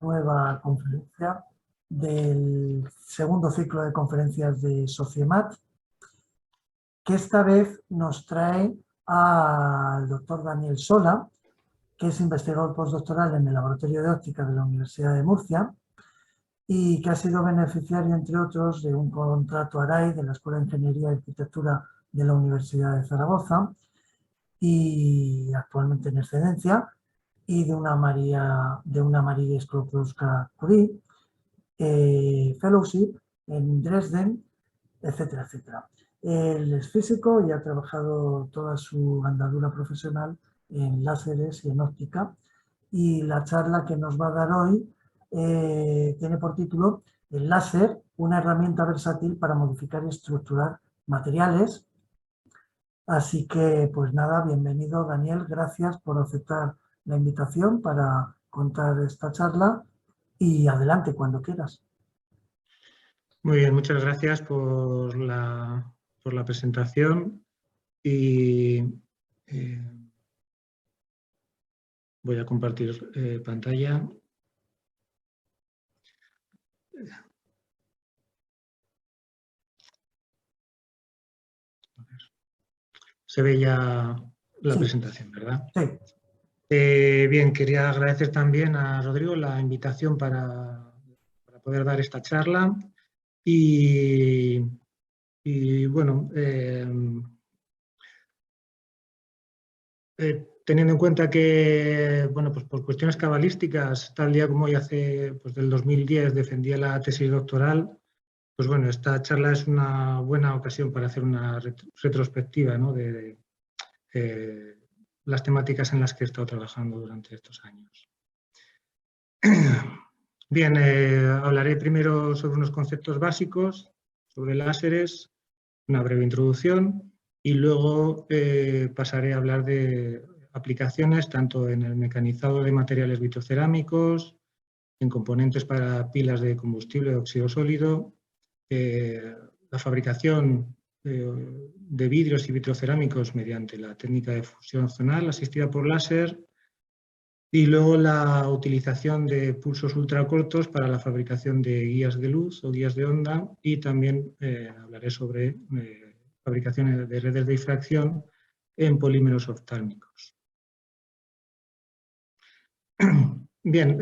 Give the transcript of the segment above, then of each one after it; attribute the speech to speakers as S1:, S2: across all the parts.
S1: nueva conferencia del segundo ciclo de conferencias de Sociemat, que esta vez nos trae al doctor Daniel Sola, que es investigador postdoctoral en el Laboratorio de Óptica de la Universidad de Murcia y que ha sido beneficiario, entre otros, de un contrato ARAI de la Escuela de Ingeniería y Arquitectura de la Universidad de Zaragoza y actualmente en excedencia, y de una María Sklodowska-Curie Fellowship en Dresden, etcétera, etcétera. Él es físico y ha trabajado toda su andadura profesional en láseres y en óptica, y la charla que nos va a dar hoy tiene por título El láser, una herramienta versátil para modificar y estructurar materiales. Así que, pues nada, bienvenido Daniel, gracias por aceptar la invitación para contar esta charla y adelante cuando quieras.
S2: Muy bien, muchas gracias por la presentación y voy a compartir pantalla. Se ve ya la presentación, ¿verdad?
S1: Sí.
S2: Bien, quería agradecer también a Rodrigo la invitación para poder dar esta charla y bueno, teniendo en cuenta que, bueno, pues por cuestiones cabalísticas, tal día como hoy hace, pues del 2010 defendía la tesis doctoral, pues bueno, esta charla es una buena ocasión para hacer una retrospectiva, ¿no?, de las temáticas en las que he estado trabajando durante estos años. Bien, hablaré primero sobre unos conceptos básicos, sobre láseres, una breve introducción, y luego pasaré a hablar de aplicaciones tanto en el mecanizado de materiales vitrocerámicos, en componentes para pilas de combustible de óxido sólido, la fabricación de vidrios y vitrocerámicos mediante la técnica de fusión zonal asistida por láser, y luego la utilización de pulsos ultracortos para la fabricación de guías de luz o guías de onda, y también hablaré sobre fabricación de redes de difracción en polímeros oftálmicos. Bien,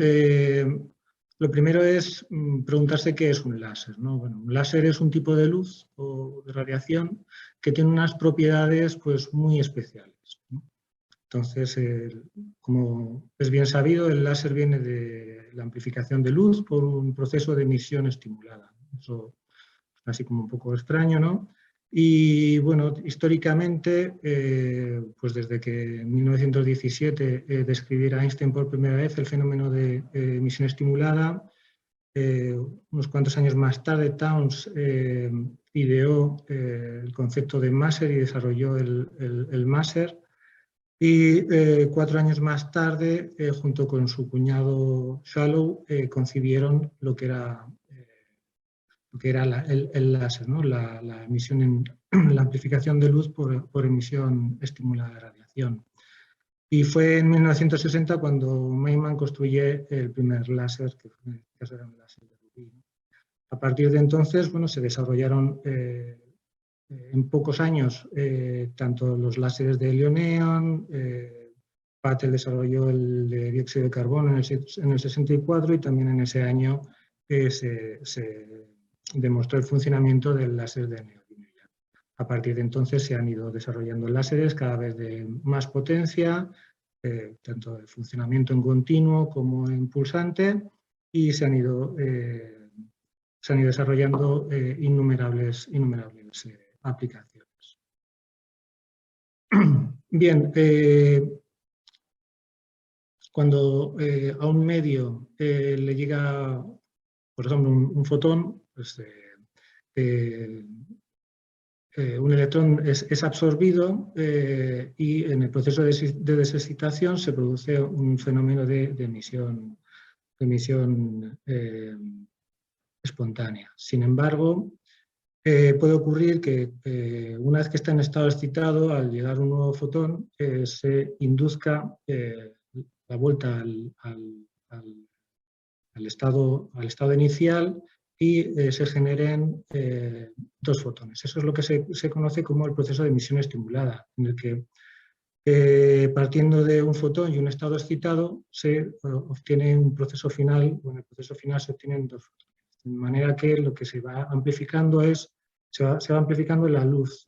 S2: lo primero es preguntarse qué es un láser, ¿no? Bueno, un láser es un tipo de luz o de radiación que tiene unas propiedades pues, muy especiales, ¿no? Entonces, como es bien sabido, el láser viene de la amplificación de luz por un proceso de emisión estimulada. Eso es así como un poco extraño, ¿no? Y bueno, históricamente, pues desde que en 1917 describiera Einstein por primera vez el fenómeno de emisión estimulada, unos cuantos años más tarde Towns ideó el concepto de máser y desarrolló el máser. Y 4 años más tarde, junto con su cuñado Shallow, concibieron lo que era el láser, ¿no? La emisión la amplificación de luz por emisión estimulada de radiación. Y fue en 1960 cuando Meyman construye el primer láser, que era un láser de rubí. A partir de entonces, bueno, se desarrollaron en pocos años tanto los láseres de helio-neón, Patel desarrolló el de dióxido de carbono en el 64, y también en ese año se demostró el funcionamiento del láser de neodimio. A partir de entonces se han ido desarrollando láseres cada vez de más potencia, tanto de funcionamiento en continuo como en pulsante, y se han ido desarrollando innumerables aplicaciones. Bien, cuando a un medio le llega, por ejemplo, un fotón, pues, un electrón es absorbido y en el proceso de desexcitación se produce un fenómeno de emisión espontánea. Sin embargo, puede ocurrir que una vez que está en estado excitado, al llegar un nuevo fotón, se induzca la vuelta estado inicial y se generen 2 fotones. Eso es lo que se conoce como el proceso de emisión estimulada, en el que partiendo de un fotón y un estado excitado se obtiene un proceso final, o en el proceso final se obtienen 2 fotones. De manera que lo que se va amplificando se va amplificando la luz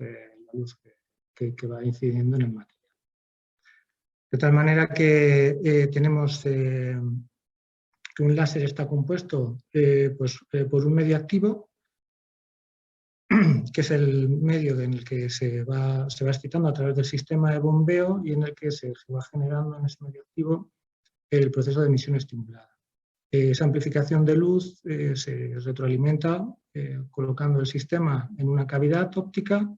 S2: que va incidiendo en el material. De tal manera que tenemos que un láser está compuesto por un medio activo, que es el medio en el que se va excitando a través del sistema de bombeo y en el que se va generando en ese medio activo el proceso de emisión estimulada. Esa amplificación de luz se retroalimenta colocando el sistema en una cavidad óptica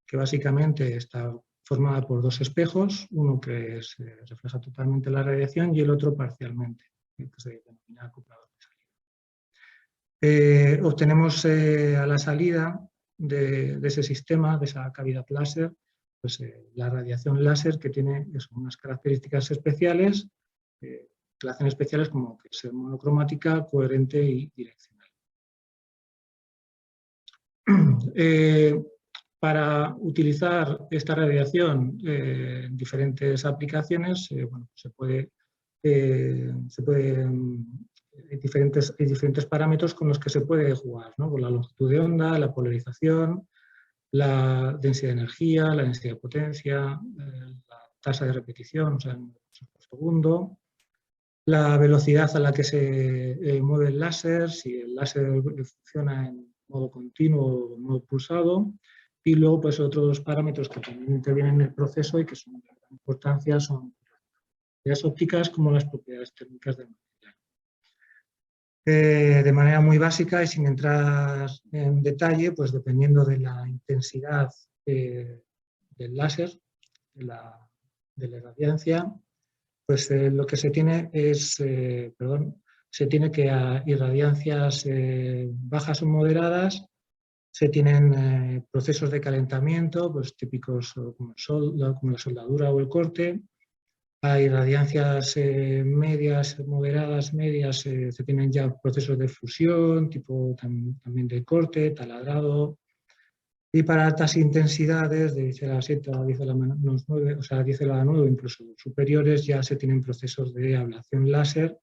S2: que básicamente está formada por 2 espejos, uno que refleja totalmente la radiación y el otro parcialmente, que se denomina acoplador de salida. Obtenemos a la salida de ese sistema, de esa cavidad láser, pues, la radiación láser, que tiene unas características especiales, que la hacen especiales, como que es monocromática, coherente y direccional. Para utilizar esta radiación en diferentes aplicaciones, bueno, hay diferentes parámetros con los que se puede jugar, ¿no? Con la longitud de onda, la polarización, la densidad de energía, la densidad de potencia, la tasa de repetición, o sea, en por segundo, la velocidad a la que se mueve el láser, si el láser funciona en modo continuo o en modo pulsado, y luego pues otros parámetros que también intervienen en el proceso y que son de gran importancia son las propiedades ópticas como las propiedades térmicas del material. De manera muy básica y sin entrar en detalle, pues dependiendo de la intensidad del láser, de la irradiancia, pues lo que se tiene es, se tiene que a irradiancias bajas o moderadas se tienen procesos de calentamiento, pues típicos como la soldadura o el corte. A irradiancias medias, moderadas, medias, se tienen ya procesos de fusión, tipo también de corte, taladrado. Y para altas intensidades, de 10 a la 7 a 10 a la menos 9, o sea, 10 a la 9, incluso superiores, ya se tienen procesos de ablación láser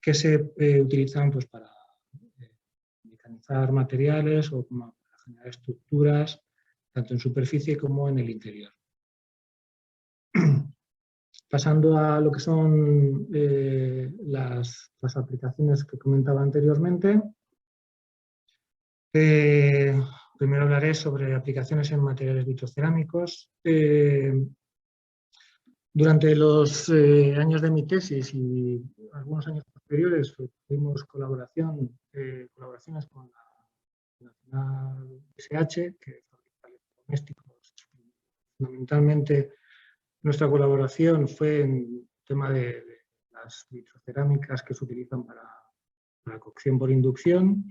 S2: que se utilizan pues, para mecanizar materiales o para generar estructuras, tanto en superficie como en el interior. Pasando a lo que son las aplicaciones que comentaba anteriormente, primero hablaré sobre aplicaciones en materiales vitrocerámicos. Durante los años de mi tesis y algunos años posteriores tuvimos colaboraciones con la Nacional SH, que fabrica electrodomésticos. Fundamentalmente, nuestra colaboración fue en el tema de las vitrocerámicas que se utilizan para cocción por inducción.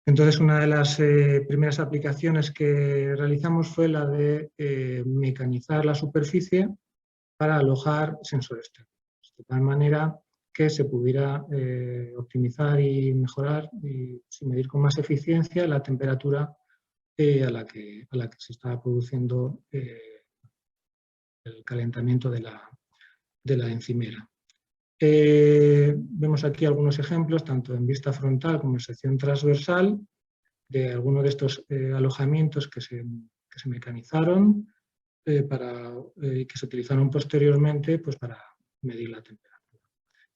S2: Entonces, una de las primeras aplicaciones que realizamos fue la de mecanizar la superficie para alojar sensores térmicos, de tal manera que se pudiera optimizar y mejorar y medir con más eficiencia la temperatura a la que se estaba produciendo el calentamiento de la encimera. Vemos aquí algunos ejemplos, tanto en vista frontal como en sección transversal, de algunos de estos alojamientos que se mecanizaron y que se utilizaron posteriormente pues, para medir la temperatura.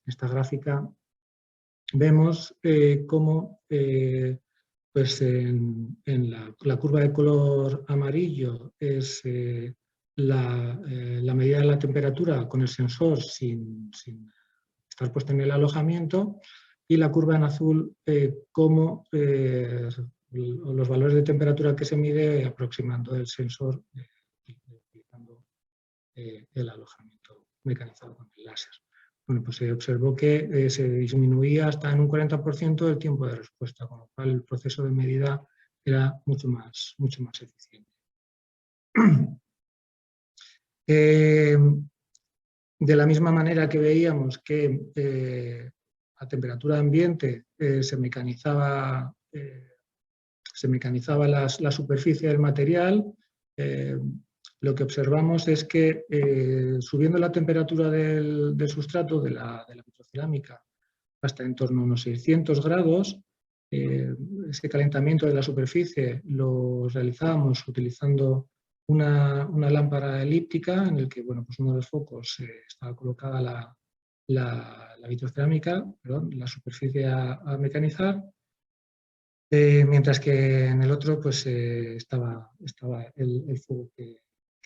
S2: En esta gráfica vemos cómo pues en la curva de color amarillo es la medida de la temperatura con el sensor sin estar puesto en el alojamiento, y la curva en azul cómo los valores de temperatura que se mide aproximando el sensor utilizando el alojamiento mecanizado con el láser. Bueno, pues se observó que se disminuía hasta en un 40% el tiempo de respuesta, con lo cual el proceso de medida era mucho más eficiente. De la misma manera que veíamos que a temperatura ambiente se mecanizaba la superficie del material. Lo que observamos es que subiendo la temperatura del sustrato, de la vitrocerámica, hasta en torno a unos 600 grados, ese calentamiento de la superficie lo realizábamos utilizando una lámpara elíptica en el que, bueno, pues uno de los focos estaba colocada la vitrocerámica, la superficie a mecanizar, mientras que en el otro pues, estaba el fuego que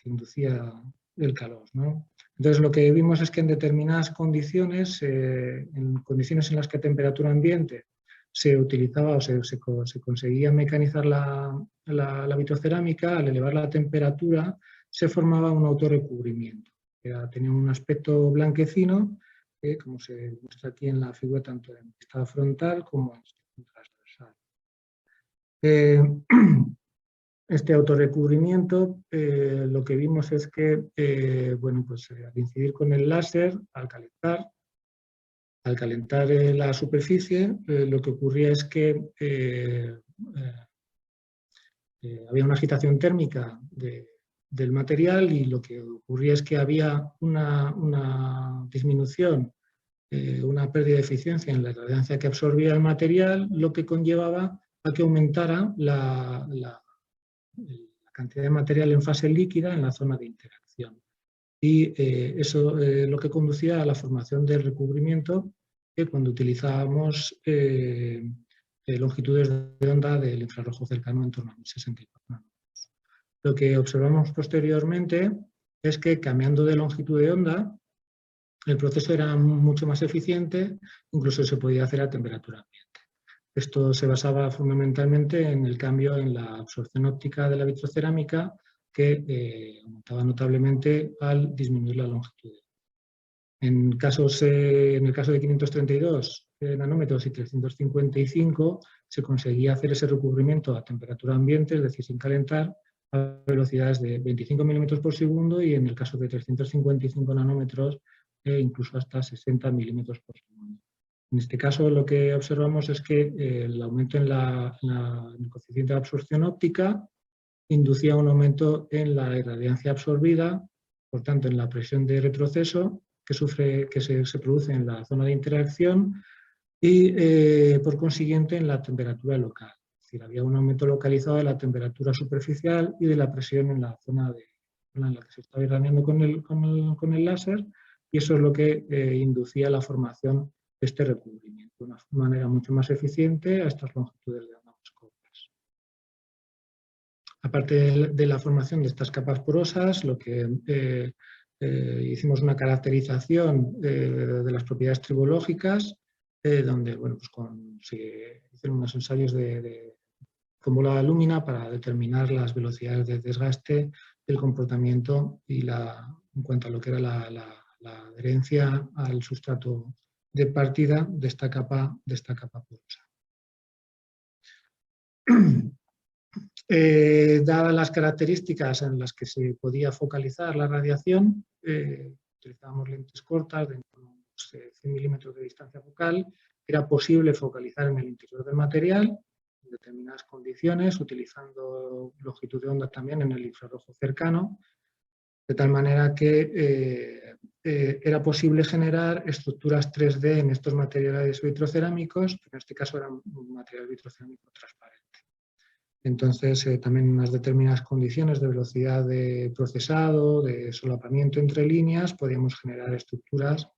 S2: inducía el calor, ¿no? Entonces lo que vimos es que en determinadas condiciones, en condiciones en las que a temperatura ambiente se utilizaba o se conseguía mecanizar la vitrocerámica, al elevar la temperatura se formaba un autorrecubrimiento. Tenía un aspecto blanquecino, como se muestra aquí en la figura, tanto en vista frontal como en transversal. Este autorrecubrimiento, lo que vimos es que, bueno, pues, al incidir con el láser, al calentar la superficie, lo que ocurría es que había una agitación térmica del material, y lo que ocurría es que había una disminución, una pérdida de eficiencia en la irradiancia que absorbía el material, lo que conllevaba a que aumentara la cantidad de material en fase líquida en la zona de interacción. Y eso lo que conducía a la formación del recubrimiento, que cuando utilizábamos longitudes de onda del infrarrojo cercano en torno a 1064 nanómetros. Lo que observamos posteriormente es que, cambiando de longitud de onda, el proceso era mucho más eficiente, incluso se podía hacer a temperatura ambiente. Esto se basaba fundamentalmente en el cambio en la absorción óptica de la vitrocerámica, que aumentaba notablemente al disminuir la longitud. En el caso de 532 nanómetros y 355 se conseguía hacer ese recubrimiento a temperatura ambiente, es decir, sin calentar, a velocidades de 25 milímetros por segundo, y en el caso de 355 nanómetros incluso hasta 60 milímetros por segundo. En este caso lo que observamos es que el aumento en el coeficiente de absorción óptica inducía un aumento en la irradiancia absorbida, por tanto en la presión de retroceso que se produce en la zona de interacción, y por consiguiente en la temperatura local. Es decir, había un aumento localizado de la temperatura superficial y de la presión en la zona en la que se estaba irradiando con el láser, y eso es lo que inducía la formación de este recubrimiento de una manera mucho más eficiente a estas longitudes de onda más cortas. Aparte de la formación de estas capas porosas, lo que hicimos una caracterización de las propiedades tribológicas, donde, bueno, pues se hicieron unos ensayos con bola de alúmina para determinar las velocidades de desgaste, el comportamiento y en cuanto a lo que era la adherencia al sustrato de partida de esta capa porosa. Dadas las características en las que se podía focalizar la radiación, utilizábamos lentes cortas de unos 100 milímetros de distancia focal. Era posible focalizar en el interior del material en determinadas condiciones, utilizando longitud de onda también en el infrarrojo cercano, de tal manera que era posible generar estructuras 3D en estos materiales vitrocerámicos, que en este caso eran un material vitrocerámico transparente. Entonces, también en unas determinadas condiciones de velocidad de procesado, de solapamiento entre líneas, podíamos generar estructuras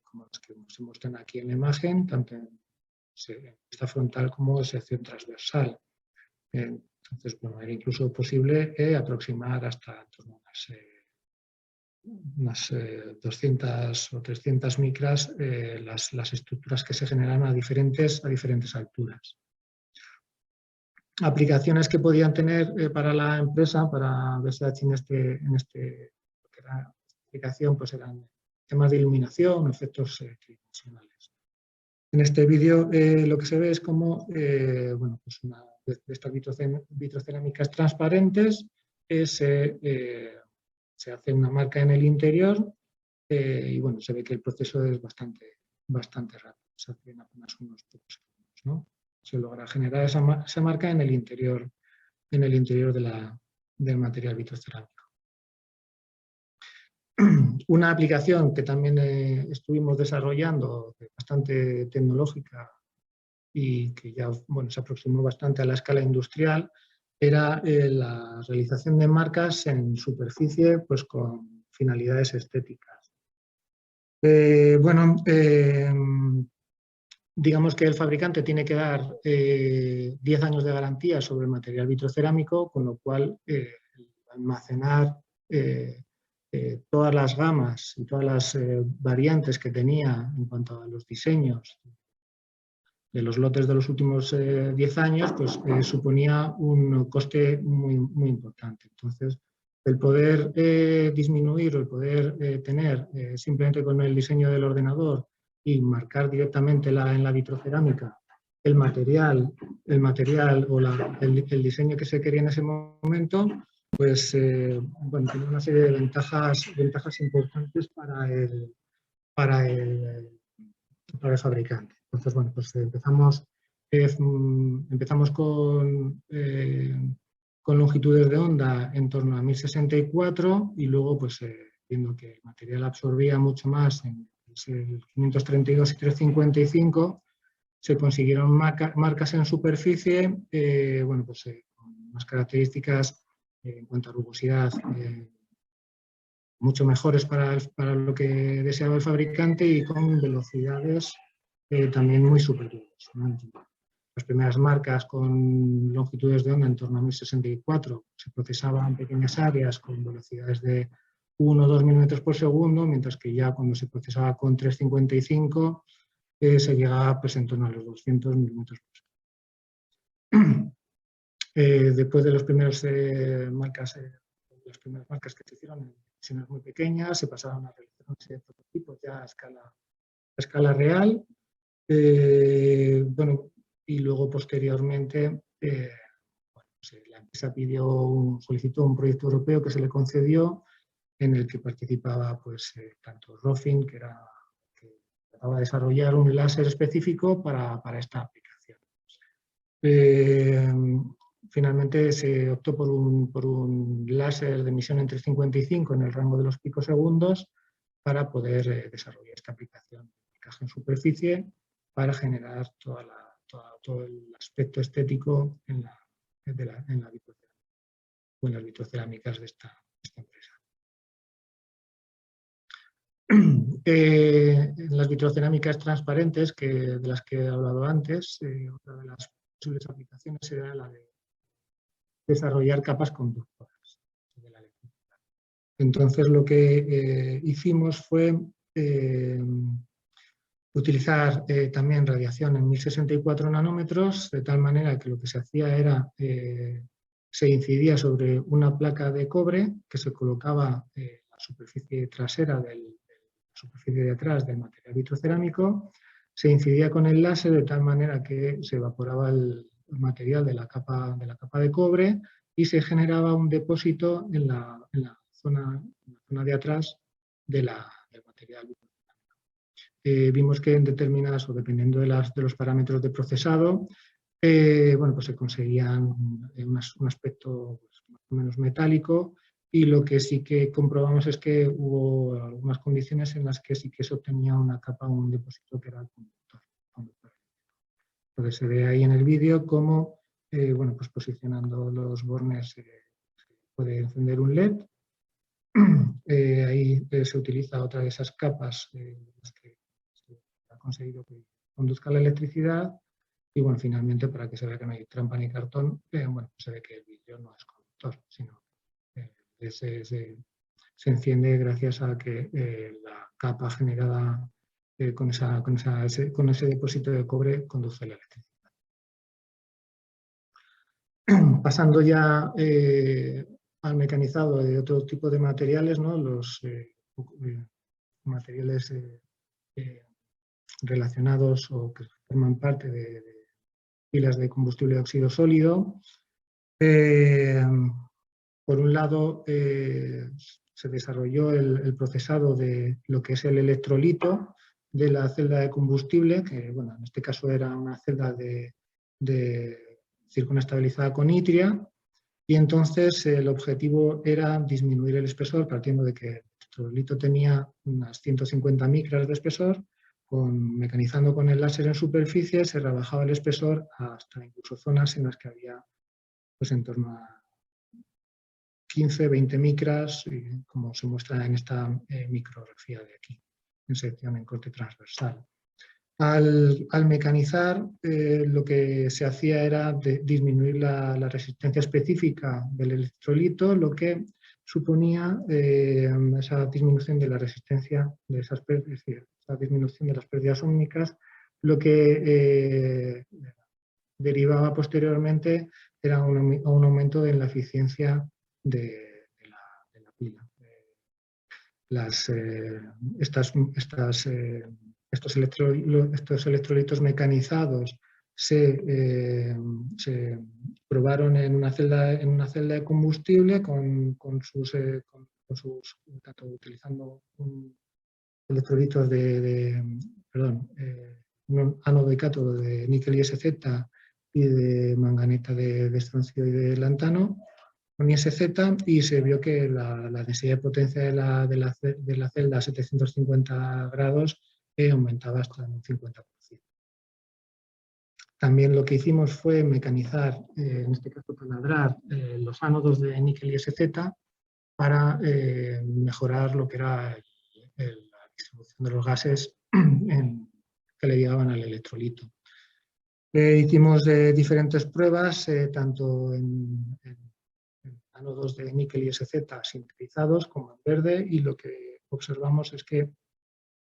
S2: como las que se muestran aquí en la imagen, tanto en vista frontal como en sección transversal. Entonces, bueno, era incluso posible aproximar hasta en torno a unas 200 o 300 micras las estructuras que se generan a diferentes alturas. Aplicaciones que podían tener para la empresa, para BSH en esta aplicación, pues eran temas de iluminación, efectos tridimensionales. En este vídeo lo que se ve es como bueno, pues de estas vitrocerámicas transparentes se hace una marca en el interior y bueno, se ve que el proceso es bastante rápido. pues hace apenas unos pocos segundos, ¿no? Se logra generar esa marca en el interior del material vitrocerámico. Una aplicación que también estuvimos desarrollando, bastante tecnológica y que ya se aproximó bastante a la escala industrial, era la realización de marcas en superficie pues, con finalidades estéticas. Digamos que el fabricante tiene que dar 10 años de garantía sobre el material vitrocerámico, con lo cual almacenar todas las gamas y todas las variantes que tenía en cuanto a los diseños de los lotes de los últimos 10 años, pues suponía un coste muy importante. Entonces, el poder disminuir o el poder tener simplemente con el diseño del ordenador y marcar directamente en la vitrocerámica el material o el diseño que se quería en ese momento, pues tiene una serie de ventajas importantes para el fabricante. Entonces, pues empezamos con longitudes de onda en torno a 1064 y luego, pues viendo que el material absorbía mucho más en el 532 y 355, se consiguieron marcas en superficie, con unas características en cuanto a rugosidad mucho mejores para lo que deseaba el fabricante y con velocidades también muy superiores, ¿no? Las primeras marcas con longitudes de onda en torno a 1064 se procesaban en pequeñas áreas con velocidades de 1 o 2 milímetros por segundo, mientras que ya cuando se procesaba con 355 se llegaba pues, en torno a los 200 milímetros por segundo. Después de las primeras marcas que se hicieron en versiones muy pequeñas, se pasaron a realizar una serie de prototipos ya a escala real. Y luego posteriormente la empresa solicitó un proyecto europeo que se le concedió, en el que participaba pues, tanto Rofin, que trataba de desarrollar un láser específico para esta aplicación. Finalmente se optó por un láser de emisión en 355 en el rango de los picosegundos para poder desarrollar esta aplicación de encaje en superficie para generar todo el aspecto estético en la vitrocerámica o en las vitrocerámicas de esta empresa. En las vitrocerámicas transparentes, de las que he hablado antes, otra de las posibles aplicaciones era la de desarrollar capas conductoras de la electricidad. Entonces, lo que hicimos fue utilizar también radiación en 1064 nanómetros, de tal manera que lo que se hacía era, se incidía sobre una placa de cobre que se colocaba en la superficie trasera la superficie de atrás del material vitrocerámico, se incidía con el láser de tal manera que se evaporaba el material de la capa de cobre y se generaba un depósito en la zona de atrás del material vitrocerámico. Vimos que en determinadas, o dependiendo de los parámetros de procesado, pues se conseguían un aspecto pues, más o menos metálico, y lo que sí que comprobamos es que hubo algunas condiciones en las que sí que se obtenía una capa o un depósito que era el conductor. Entonces se ve ahí en el vídeo cómo pues posicionando los bornes se puede encender un LED. Ahí se utiliza otra de esas capas las que se ha conseguido que conduzca la electricidad, y bueno, finalmente, para que se vea que no hay trampa ni cartón, pues se ve que el vidrio no es conductor, sino se enciende gracias a que la capa generada con ese depósito de cobre conduce la electricidad. Pasando ya al mecanizado de otro tipo de materiales, ¿no? Los materiales relacionados o que forman parte de pilas de combustible de óxido sólido. Por un lado, se desarrolló el procesado de lo que es el electrolito, de la celda de combustible, que bueno, en este caso era una celda de zirconia estabilizada con itria, y entonces el objetivo era disminuir el espesor partiendo de que el electrolito tenía unas 150 micras de espesor. Mecanizando con el láser en superficie se rebajaba el espesor hasta incluso zonas en las que había pues, en torno a 15-20 micras, como se muestra en esta micrografía de aquí, en sección en corte transversal. Al mecanizar, lo que se hacía era disminuir la resistencia específica del electrolito, lo que suponía esa disminución de la resistencia de esas pérdidas, es decir, esa disminución de las pérdidas ómnicas, lo que derivaba posteriormente era un aumento en la eficiencia de la pila. Estos electrolitos mecanizados se probaron en una celda de combustible tanto utilizando electrolitos un ánodo y cátodo de níquel ISZ y de manganeta de estroncio y de lantano con ISZ, y se vio que la densidad de potencia de la celda a 750 grados aumentaba hasta un 50%. También lo que hicimos fue mecanizar, en este caso taladrar, los ánodos de níquel ISZ para mejorar lo que era la distribución de los gases que le llegaban al electrolito. Hicimos diferentes pruebas, tanto en ánodos de níquel ISZ sintetizados como en verde, y lo que observamos es que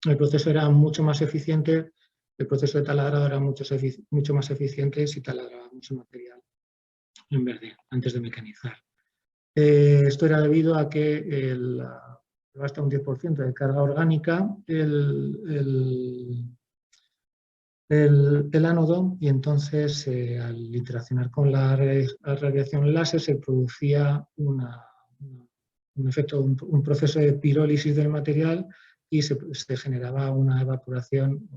S2: el proceso era mucho más eficiente, el proceso de taladrado era mucho más eficiente si taladrábamos el material en verde antes de mecanizar. Esto era debido a que hasta un 10% de carga orgánica el ánodo, y entonces al interaccionar con la radiación láser se producía un proceso de pirólisis del material y se generaba una evaporación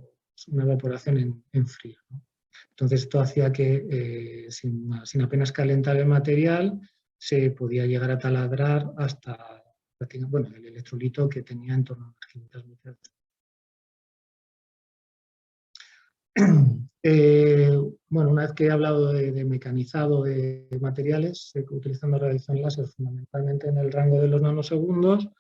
S2: en frío, ¿no? Entonces esto hacía que sin apenas calentar el material se podía llegar a taladrar hasta el electrolito, que tenía en torno a unas 500 micras. Una vez que he hablado de mecanizado de materiales, utilizando radiación láser fundamentalmente en el rango de los nanosegundos,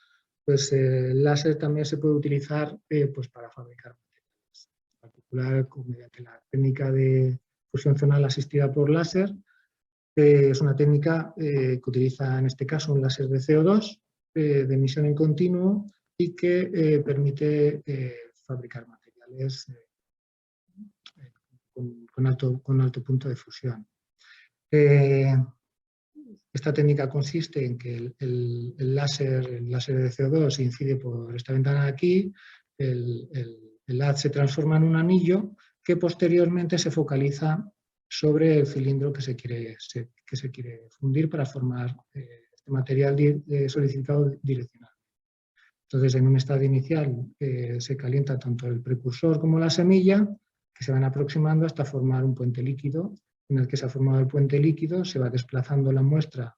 S2: pues el láser también se puede utilizar pues para fabricar materiales, en particular mediante la técnica de fusión zonal asistida por láser. Es una técnica que utiliza en este caso un láser de CO2 de emisión en continuo y que permite fabricar materiales con alto punto de fusión. Esta técnica consiste en que el láser de CO2 incide por esta ventana de aquí, el haz se transforma en un anillo que posteriormente se focaliza sobre el cilindro que se quiere fundir para formar este material solidificado direccional. Entonces, en un estado inicial se calienta tanto el precursor como la semilla, que se van aproximando hasta formar un puente líquido. Una vez que se ha formado el puente líquido, se va desplazando la muestra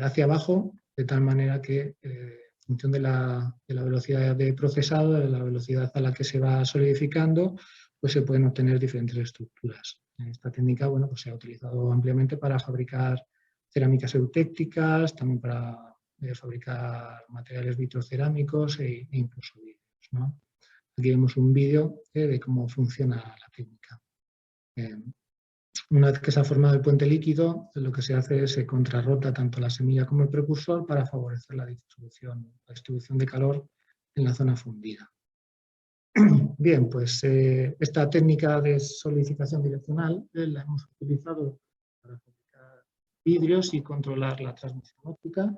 S2: hacia abajo, de tal manera que, en función de la velocidad de procesado, de la velocidad a la que se va solidificando, pues se pueden obtener diferentes estructuras. Esta técnica, pues se ha utilizado ampliamente para fabricar cerámicas eutécticas, también para fabricar materiales vitrocerámicos e incluso vidrios, ¿no? Aquí vemos un vídeo de cómo funciona la técnica. Una vez que se ha formado el puente líquido, lo que se hace es se contrarrota tanto la semilla como el precursor para favorecer la distribución de calor en la zona fundida. Bien, pues esta técnica de solidificación direccional la hemos utilizado para fabricar vidrios y controlar la transmisión óptica.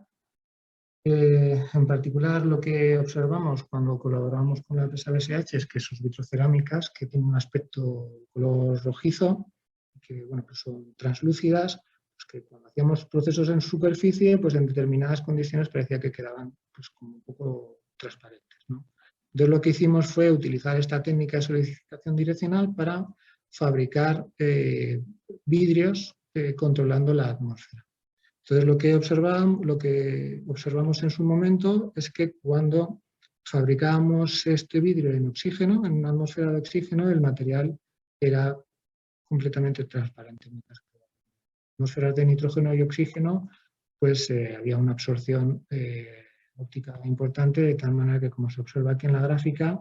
S2: En particular, lo que observamos cuando colaboramos con la empresa BSH es que sus vitrocerámicas, que tienen un aspecto color rojizo, que pues son translúcidas, pues que cuando hacíamos procesos en superficie, pues en determinadas condiciones parecía que quedaban pues como un poco transparentes, ¿no? Entonces lo que hicimos fue utilizar esta técnica de solidificación direccional para fabricar vidrios controlando la atmósfera. Entonces lo que observamos en su momento es que cuando fabricábamos este vidrio en oxígeno, en una atmósfera de oxígeno, el material era completamente transparente. Mientras que en atmósferas de nitrógeno y oxígeno, pues había una absorción óptica importante, de tal manera que, como se observa aquí en la gráfica,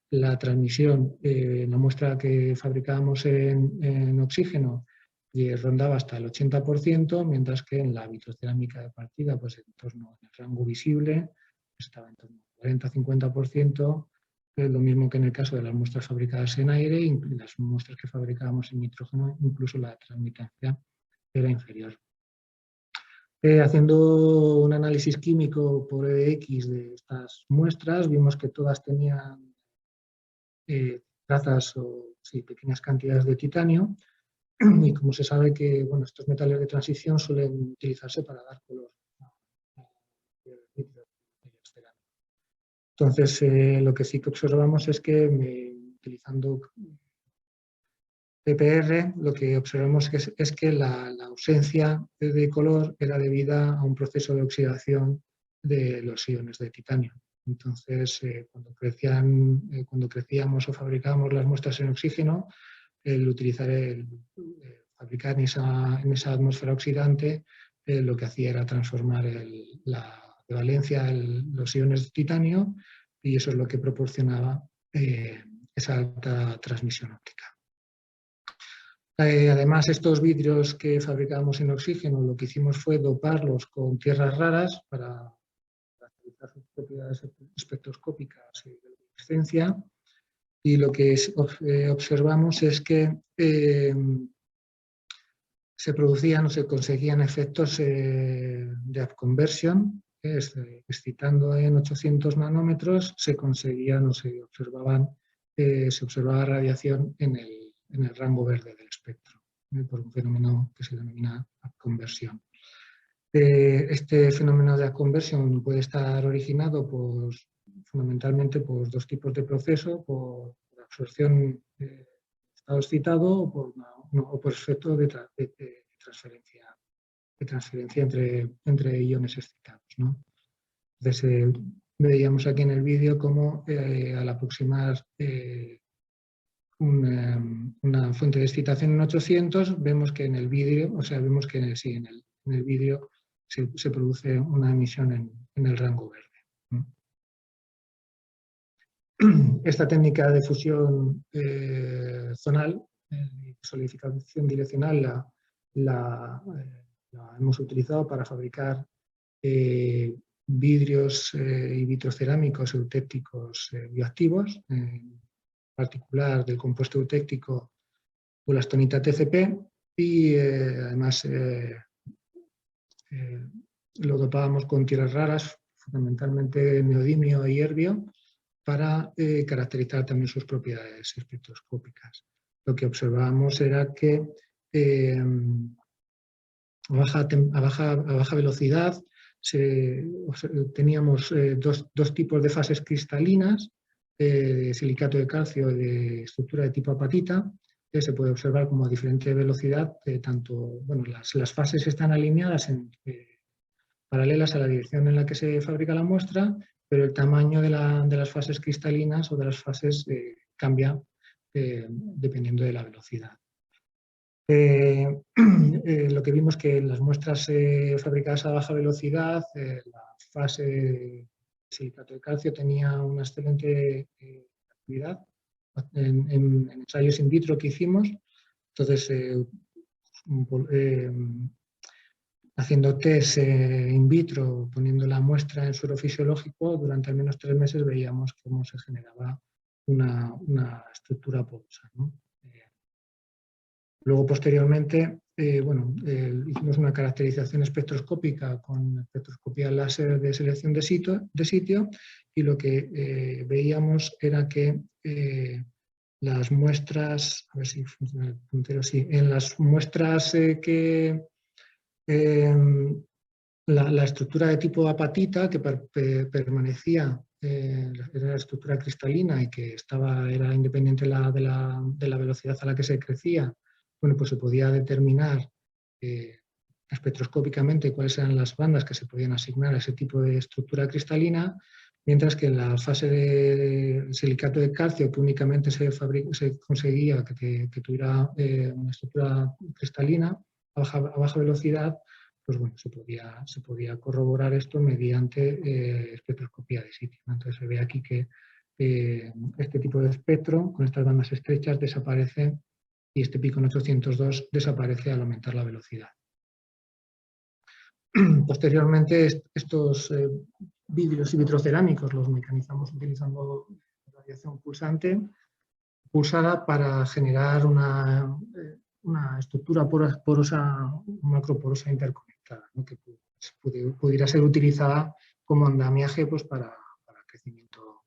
S2: la transmisión, la muestra que fabricábamos en oxígeno rondaba hasta el 80%, mientras que en la vitrocerámica de partida, pues en torno al rango visible, estaba en torno al 40-50%, lo mismo que en el caso de las muestras fabricadas en aire y las muestras que fabricábamos en nitrógeno, incluso la transmitancia era inferior. Haciendo un análisis químico por EDX de estas muestras, vimos que todas tenían trazas o pequeñas cantidades de titanio, y como se sabe que estos metales de transición suelen utilizarse para dar color. Entonces, lo que sí que observamos es que utilizando PPR, lo que observamos es que la ausencia de color era debida a un proceso de oxidación de los iones de titanio. Entonces, cuando crecíamos o fabricábamos las muestras en oxígeno, fabricar en esa atmósfera oxidante, lo que hacía era transformar la valencia los iones de titanio, y eso es lo que proporcionaba esa alta transmisión óptica. Además, estos vidrios que fabricábamos en oxígeno, lo que hicimos fue doparlos con tierras raras para caracterizar sus propiedades espectroscópicas y de luminiscencia, y lo que observamos es que se producían o se conseguían efectos de upconversion, excitando en 800 nanómetros se conseguían o se observaba radiación en el rango verde del espectro, por un fenómeno que se denomina upconversión. Este fenómeno de upconversión puede estar originado fundamentalmente por dos tipos de proceso: por absorción de estado excitado o por efecto de transferencia entre iones excitados, ¿no? Entonces, veíamos aquí en el vídeo cómo al aproximar una fuente de excitación en 800, vemos que en el vídeo, en el vídeo se produce una emisión en el rango verde, ¿no? Esta técnica de fusión zonal, solidificación direccional, la hemos utilizado para fabricar vidrios y vitrocerámicos eutépticos bioactivos, en particular del compuesto eutéctico ulastonita TCP, y además lo dopábamos con tierras raras, fundamentalmente neodimio y erbio, para caracterizar también sus propiedades espectroscópicas. Lo que observábamos era que a baja velocidad teníamos dos tipos de fases cristalinas, de silicato de calcio de estructura de tipo apatita, que se puede observar como a diferente velocidad, las fases están alineadas paralelas a la dirección en la que se fabrica la muestra, pero el tamaño de las fases cristalinas o de las fases cambia dependiendo de la velocidad. Lo que vimos que en las muestras fabricadas a baja velocidad, la fase de silicato de calcio tenía una excelente actividad en ensayos in vitro que hicimos. Entonces, haciendo test in vitro, poniendo la muestra en suero fisiológico, durante al menos 3 meses veíamos cómo se generaba una estructura porosa, ¿no? Luego, posteriormente, hicimos una caracterización espectroscópica con espectroscopía láser de selección de sitio, y lo que veíamos era que las muestras, a ver si funciona el puntero, sí, en las muestras la estructura de tipo apatita que permanecía era la estructura cristalina y que era independiente de la velocidad a la que se crecía, bueno, pues se podía determinar espectroscópicamente cuáles eran las bandas que se podían asignar a ese tipo de estructura cristalina, mientras que en la fase de silicato de calcio, que únicamente se conseguía que tuviera una estructura cristalina a baja velocidad, pues bueno, se podía corroborar esto mediante espectroscopía de sitio. Entonces se ve aquí que este tipo de espectro, con estas bandas estrechas, desaparece y este pico en 802 desaparece al aumentar la velocidad. Posteriormente, estos vidrios y vitrocerámicos los mecanizamos utilizando radiación pulsada para generar una estructura porosa, macroporosa interconectada, ¿no? Que pudiera ser utilizada como andamiaje pues, para crecimiento.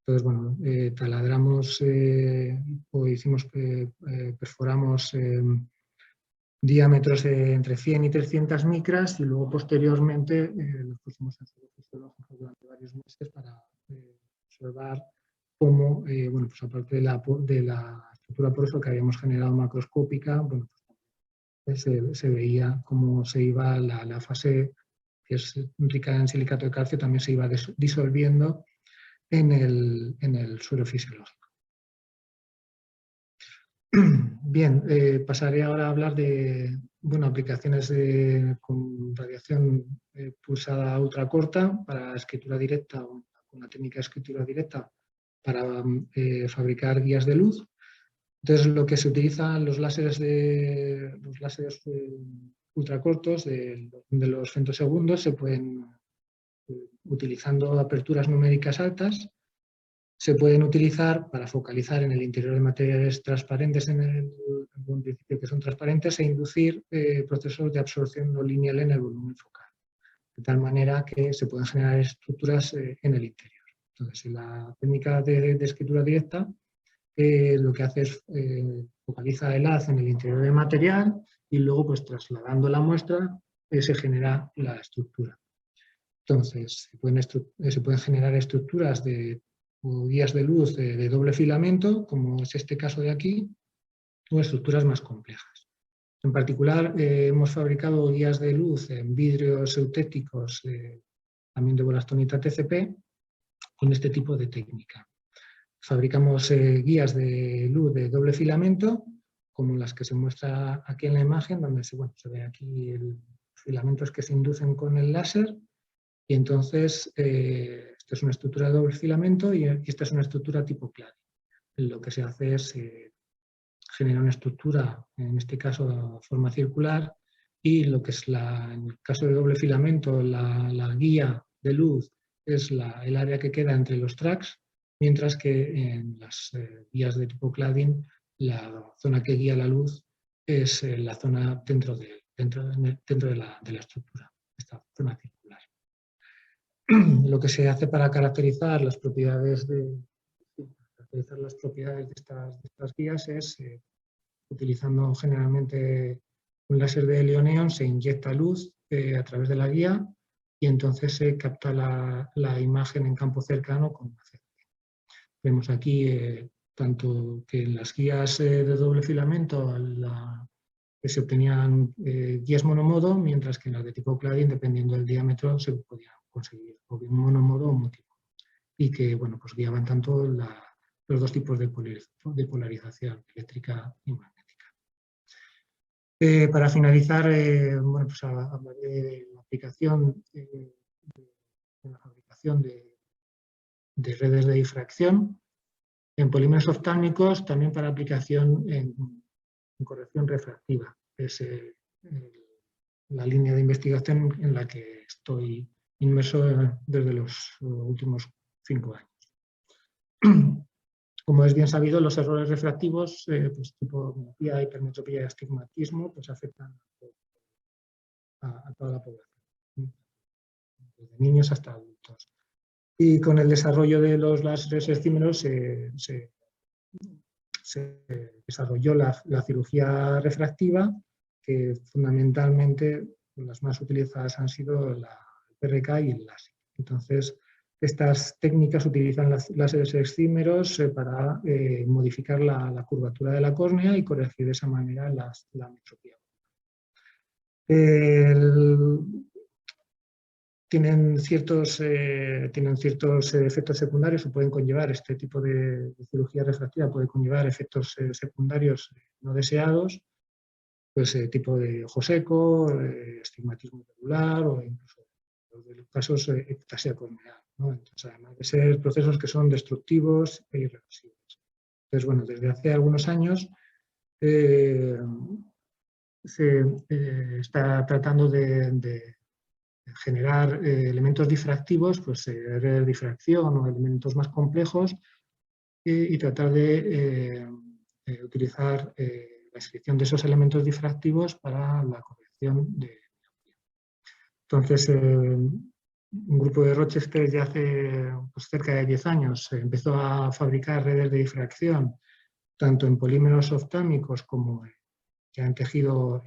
S2: Entonces, bueno, taladramos o perforamos diámetros entre 100 y 300 micras y luego posteriormente los pusimos en suelo fisiológico durante varios meses para observar cómo, bueno, pues aparte de la estructura porosa que habíamos generado macroscópica, bueno, pues se veía cómo se iba la fase que es rica en silicato de calcio, también se iba disolviendo en el suelo fisiológico. Bien, pasaré ahora a hablar de aplicaciones con radiación pulsada ultracorta para escritura directa o con la técnica de escritura directa para fabricar guías de luz. Entonces, lo que se utiliza, los láseres ultracortos de los femtosegundos se pueden, utilizando aperturas numéricas altas, se pueden utilizar para focalizar en el interior de materiales transparentes, en un principio que son transparentes, e inducir procesos de absorción no lineal en el volumen focal, de tal manera que se pueden generar estructuras en el interior. Entonces, en la técnica de escritura directa, lo que hace es focaliza el haz en el interior del material y luego, pues trasladando la muestra, se genera la estructura. Entonces, se pueden generar estructuras o guías de luz de doble filamento, como es este caso de aquí, o estructuras más complejas. En particular, hemos fabricado guías de luz en vidrios eutéticos, también de bolastonita TCP, con este tipo de técnica. Fabricamos guías de luz de doble filamento, como las que se muestra aquí en la imagen, donde se ve aquí los filamentos que se inducen con el láser. Y entonces, esta es una estructura de doble filamento y esta es una estructura tipo clave. Lo que se hace es generar una estructura, en este caso de forma circular, y lo que es en el caso de doble filamento, la guía de luz es el área que queda entre los tracks, mientras que en las guías de tipo cladding, la zona que guía la luz es la zona dentro de la estructura, esta zona circular. Lo que se hace para caracterizar las propiedades de estas guías es, utilizando generalmente un láser de helio-neón, se inyecta luz a través de la guía y entonces se capta la imagen en campo cercano con una CCD. Vemos aquí tanto que en las guías de doble filamento que se obtenían guías monomodo, mientras que en las de tipo cladding, dependiendo del diámetro, se podía conseguir o bien monomodo o multimodo. Y que, bueno, pues guiaban tanto los dos tipos de polarización, eléctrica y magnética. Para finalizar, bueno, pues hablaré de la aplicación de la fabricación de redes de difracción en polímeros oftálmicos, también para aplicación en corrección refractiva. Es la línea de investigación en la que estoy inmerso desde los últimos 5 años. Como es bien sabido, los errores refractivos, pues tipo miopía, hipermetropía y astigmatismo, pues afectan a toda la población, desde niños hasta adultos. Y con el desarrollo de los láseres excimeros se desarrolló la cirugía refractiva, que fundamentalmente las más utilizadas han sido la PRK y el láser. Entonces, Estas técnicas utilizan láseres excímeros para modificar la curvatura de la córnea y corregir de esa manera la metropía. Tienen ciertos efectos secundarios o pueden conllevar este tipo de cirugía refractiva, puede conllevar efectos secundarios no deseados, pues tipo de ojo seco, estigmatismo celular o incluso en los casos ectasia corneal, ¿no? Entonces, además de ser procesos que son destructivos e irreversibles. Entonces, bueno, desde hace algunos años se está tratando de generar elementos difractivos, pues redes de difracción o elementos más complejos y tratar de utilizar la inscripción de esos elementos difractivos para la corrección de miopía. Entonces, un grupo de Rochester ya hace pues, cerca de 10 años empezó a fabricar redes de difracción tanto en polímeros oftámicos como ya en tejido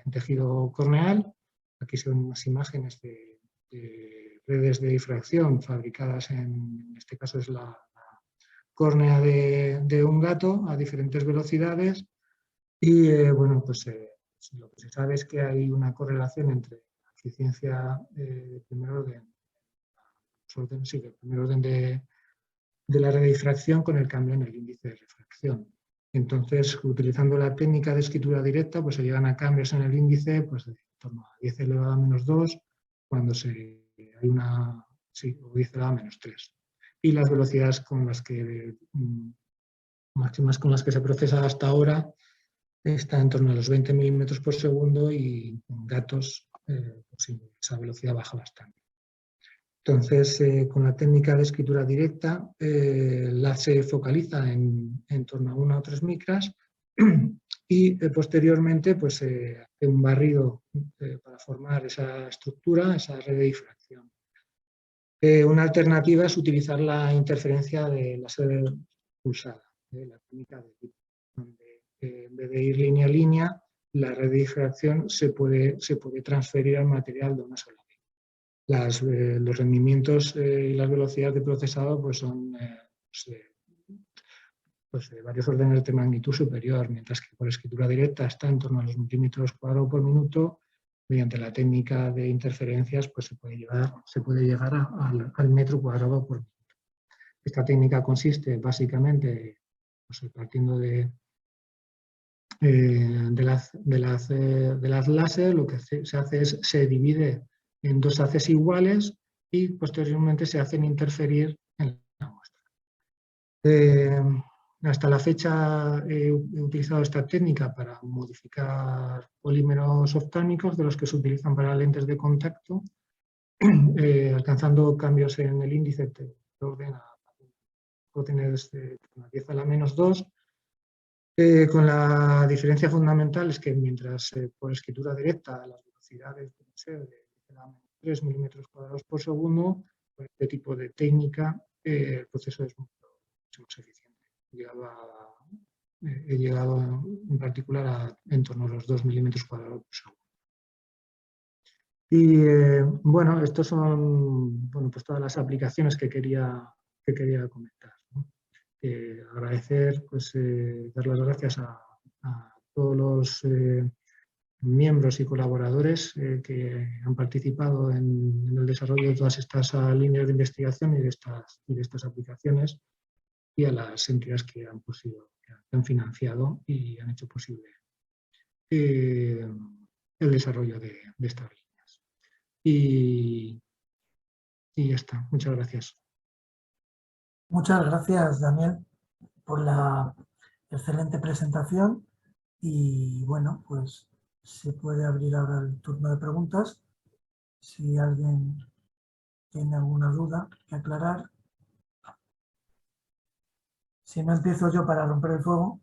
S2: corneal. Aquí son unas imágenes de redes de difracción fabricadas en este caso es la córnea de un gato a diferentes velocidades y lo que se sabe es que hay una correlación entre la eficiencia de primer orden, de la red de difracción con el cambio en el índice de refracción. Entonces, utilizando la técnica de escritura directa, pues se llegan a cambios en el índice pues, de torno a 10 elevado a menos 2, cuando hay una, o 10 elevado a menos 3. Y las velocidades máximas con las que se procesa hasta ahora está en torno a los 20 milímetros por segundo y en gatos esa velocidad baja bastante. Entonces, con la técnica de escritura directa, se focaliza en torno a 1 o 3 micras y posteriormente pues, hace un barrido para formar esa estructura, esa red de difracción. Una alternativa es utilizar la interferencia de láser pulsada, la técnica de tipo, donde en vez de ir línea a línea, la red de difracción se puede transferir al material de una sola vez. Los rendimientos y las velocidades de procesado pues, son de varios órdenes de magnitud superior, mientras que por escritura directa está en torno a los milímetros cuadrados por minuto. Mediante la técnica de interferencias pues, se puede llegar al metro cuadrado por minuto. Esta técnica consiste básicamente, pues, partiendo de las láser, lo que se hace es se divide en 2 haces iguales y posteriormente se hacen interferir en la muestra. Hasta la fecha he utilizado esta técnica para modificar polímeros oftámicos de los que se utilizan para lentes de contacto, alcanzando cambios en el índice de orden a órdenes de 10 a la menos 2, con la diferencia fundamental es que mientras por escritura directa las velocidades pueden ser de 3 milímetros cuadrados por segundo, con este tipo de técnica el proceso es mucho más eficiente. He llegado en particular en torno a los 2 milímetros cuadrados por segundo. Y bueno, estos son pues todas las aplicaciones que quería comentar, ¿no? Agradecer, pues dar las gracias a todos los miembros y colaboradores que han participado en el desarrollo de todas estas líneas de investigación y de estas aplicaciones, y a las entidades que han financiado y han hecho posible el desarrollo de estas líneas. Y ya está. Muchas gracias.
S1: Muchas gracias, Daniel, por la excelente presentación. Y bueno, pues se puede abrir ahora el turno de preguntas. Si alguien tiene alguna duda que aclarar. Si no, empiezo yo para romper el fuego.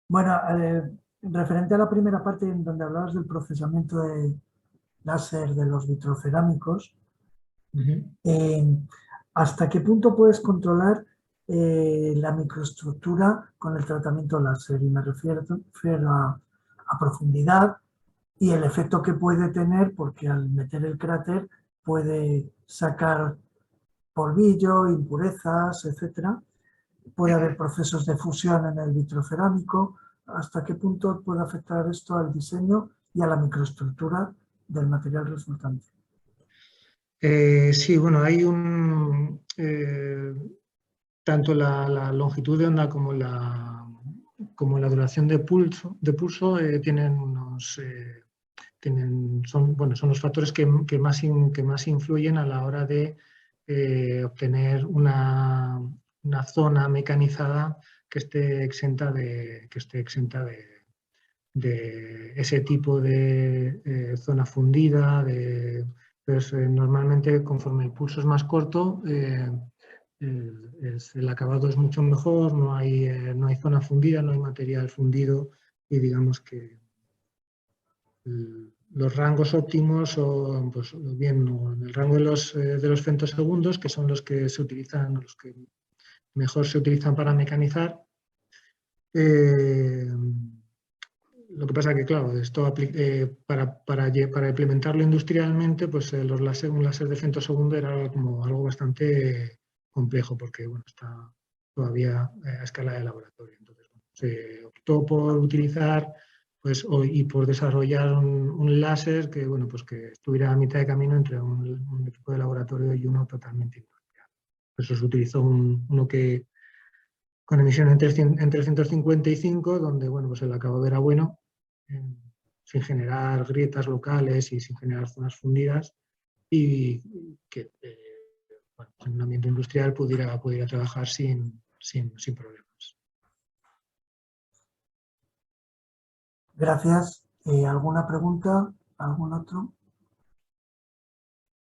S1: Bueno, referente a la primera parte en donde hablabas del procesamiento de láser de los vitrocerámicos, ¿hasta qué punto puedes controlar la microestructura con el tratamiento láser? Y me refiero a profundidad y el efecto que puede tener, porque al meter el cráter puede sacar polvillo, impurezas, etcétera. Puede haber procesos de fusión en el vitrocerámico. ¿Hasta qué punto puede afectar esto al diseño y a la microestructura del material resultante?
S2: Sí, bueno, hay tanto la longitud de onda como la duración de pulso son los factores que más influyen a la hora de obtener una zona mecanizada que esté exenta de ese tipo de zona fundida. Normalmente, conforme el pulso es más corto, el acabado es mucho mejor, no hay zona fundida, no hay material fundido, y digamos que los rangos óptimos son, pues, bien en el rango de los femtosegundos, que son los que se utilizan, los que mejor se utilizan para mecanizar. Lo que pasa es que, claro, esto para implementarlo industrialmente, pues un láser de femtosegundo era como algo bastante complejo, porque bueno, está todavía a escala de laboratorio. Entonces, bueno, se optó por utilizar y por desarrollar un láser que, bueno, pues que estuviera a mitad de camino entre un equipo de laboratorio y uno totalmente industrial. Por eso se utilizó uno que con emisión en 355, donde bueno, pues el acabado era bueno, sin generar grietas locales y sin generar zonas fundidas, y que bueno, en un ambiente industrial pudiera trabajar sin problemas.
S1: Gracias. ¿Alguna pregunta? ¿Algún otro?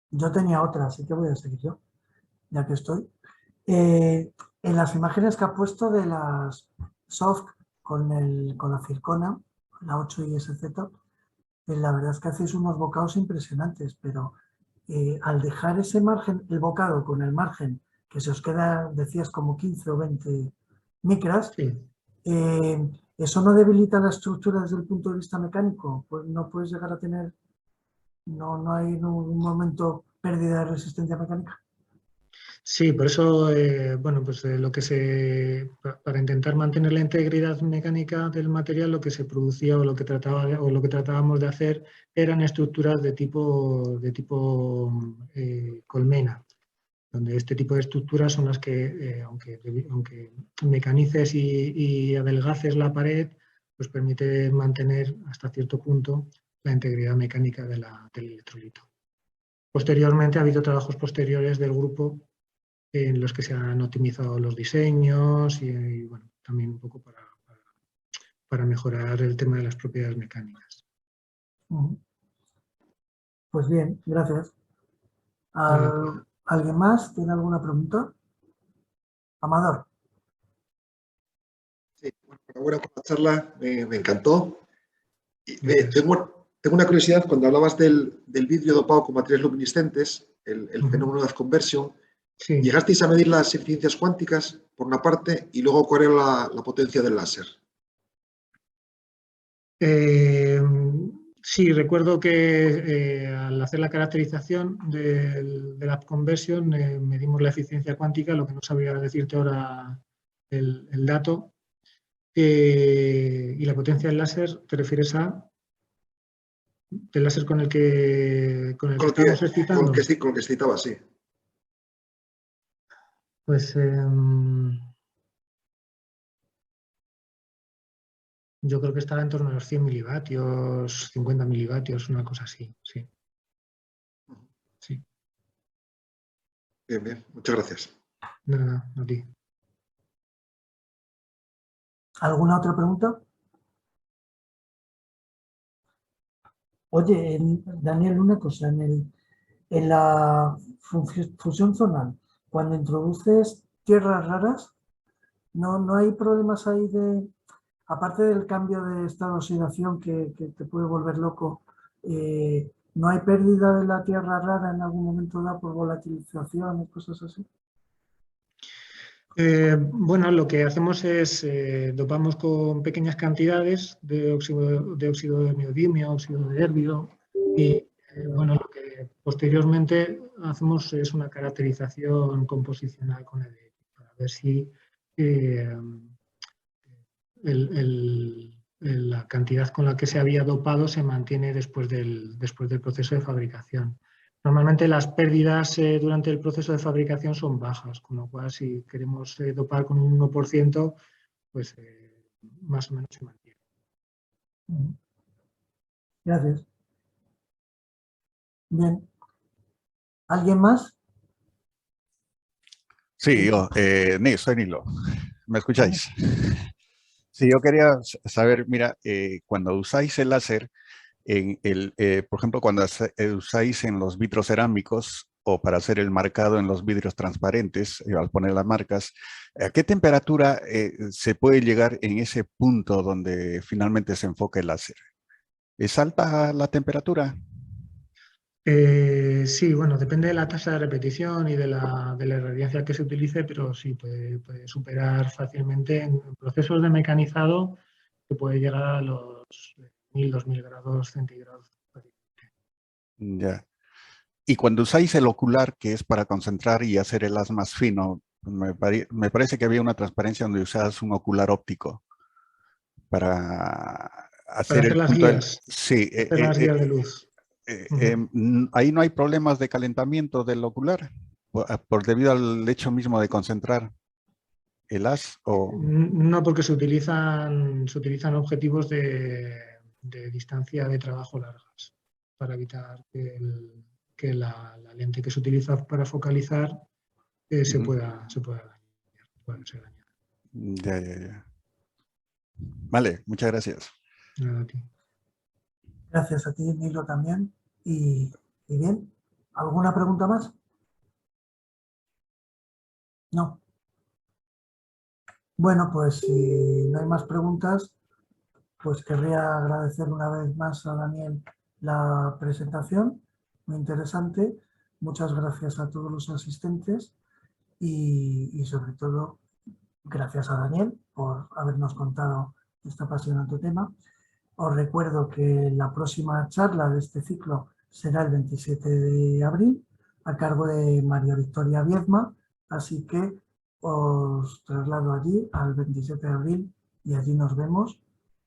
S1: Yo tenía otra, así que voy a seguir yo, ya que estoy. En las imágenes que ha puesto de las soft con la circona, la 8 y SZ, la verdad es que hacéis unos bocados impresionantes, pero al dejar ese margen, el bocado con el margen que se os queda, decías, como 15 o 20 micras,
S2: sí.
S1: ¿Eso no debilita la estructura desde el punto de vista mecánico? Pues no puedes llegar a tener, no hay en un momento pérdida de resistencia mecánica.
S2: Sí, por eso, bueno, pues para intentar mantener la integridad mecánica del material, lo que se producía o lo que tratábamos de hacer eran estructuras de tipo colmena, donde este tipo de estructuras son las que, aunque mecanices y adelgaces la pared, pues permite mantener hasta cierto punto la integridad mecánica del electrolito. Posteriormente ha habido trabajos posteriores del grupo en los que se han optimizado los diseños y bueno, también un poco para mejorar el tema de las propiedades mecánicas.
S1: Pues bien, gracias. ¿Alguien más tiene alguna pregunta? Amador.
S3: Sí, bueno, con la charla me encantó.
S2: Tengo
S3: una curiosidad, cuando hablabas del vidrio dopado con materiales luminiscentes, el fenómeno de conversión,
S2: sí.
S3: ¿Llegasteis a medir las eficiencias cuánticas, por una parte, y luego cuál era la potencia del láser?
S2: Sí, recuerdo que al hacer la caracterización de la conversión medimos la eficiencia cuántica, lo que no sabría decirte ahora el dato. Y la potencia del láser, ¿te refieres del láser con el que estamos excitando?
S3: Con el que excitaba, sí.
S2: Pues yo creo que estaba en torno a los 100 milivatios, 50 milivatios, una cosa así, sí. Sí.
S3: Bien, bien. Muchas gracias.
S2: Nada, a ti.
S1: ¿Alguna otra pregunta? Oye, Daniel, una cosa, en la fusión zonal, cuando introduces tierras raras, no hay problemas ahí aparte del cambio de estado de oxidación que te puede volver loco, ¿no hay pérdida de la tierra rara en algún momento dado por volatilización y cosas así?
S2: Bueno, lo que hacemos es dopamos con pequeñas cantidades de óxido de neodimio, óxido de erbio, y bueno, lo que posteriormente hacemos es una caracterización composicional con el EPI para ver si la cantidad con la que se había dopado se mantiene después del proceso de fabricación. Normalmente las pérdidas durante el proceso de fabricación son bajas, con lo cual si queremos dopar con un 1%, pues más o menos se mantiene.
S1: Gracias. Bien. ¿Alguien más?
S4: Sí, yo, soy Nilo. ¿Me escucháis? Sí, yo quería saber, mira, cuando usáis el láser, por ejemplo, cuando usáis en los vitrocerámicos o para hacer el marcado en los vidrios transparentes, al poner las marcas, ¿a qué temperatura se puede llegar en ese punto donde finalmente se enfoca el láser? ¿Es alta la temperatura?
S2: Sí, bueno, depende de la tasa de repetición y de la irradiancia que se utilice, pero sí puede superar fácilmente en procesos de mecanizado que puede llegar a los 1000, 2000 grados centígrados.
S4: Ya. Y cuando usáis el ocular, que es para concentrar y hacer el haz más fino, me parece que había una transparencia donde usabas un ocular óptico para
S2: Para
S4: hacer
S2: hacer
S4: el
S2: las
S4: punto
S2: guías,
S4: Sí,
S2: hacer las guías de luz.
S4: ahí no hay problemas de calentamiento del ocular, debido al hecho mismo de concentrar el haz.
S2: No, porque se utilizan objetivos de distancia de trabajo largas para evitar que la lente que se utiliza para focalizar se pueda dañar. Puede ser dañada.
S4: Ya. Vale, muchas gracias.
S2: Nada, a ti.
S1: Gracias a ti, Nilo, también. Y bien, ¿alguna pregunta más? No. Bueno, pues si no hay más preguntas, pues querría agradecer una vez más a Daniel la presentación, muy interesante. Muchas gracias a todos los asistentes y sobre todo gracias a Daniel por habernos contado este apasionante tema. Os recuerdo que la próxima charla de este ciclo será el 27 de abril a cargo de María Victoria Viedma, así que os traslado allí al 27 de abril y allí nos vemos.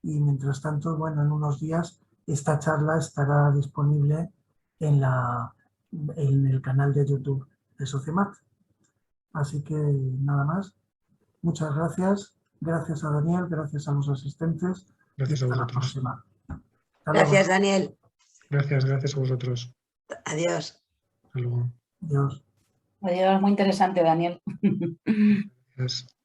S1: Y mientras tanto, bueno, en unos días esta charla estará disponible en el canal de YouTube de Sociemat. Así que nada más. Muchas gracias. Gracias a Daniel, gracias a los asistentes.
S2: Gracias a
S1: Hasta la
S2: vosotros.
S1: próxima. Hasta
S5: Gracias,
S1: luego.
S5: Daniel.
S2: Gracias a vosotros.
S5: Adiós.
S2: Hasta luego.
S1: Adiós.
S6: Adiós, muy interesante, Daniel.
S2: Gracias.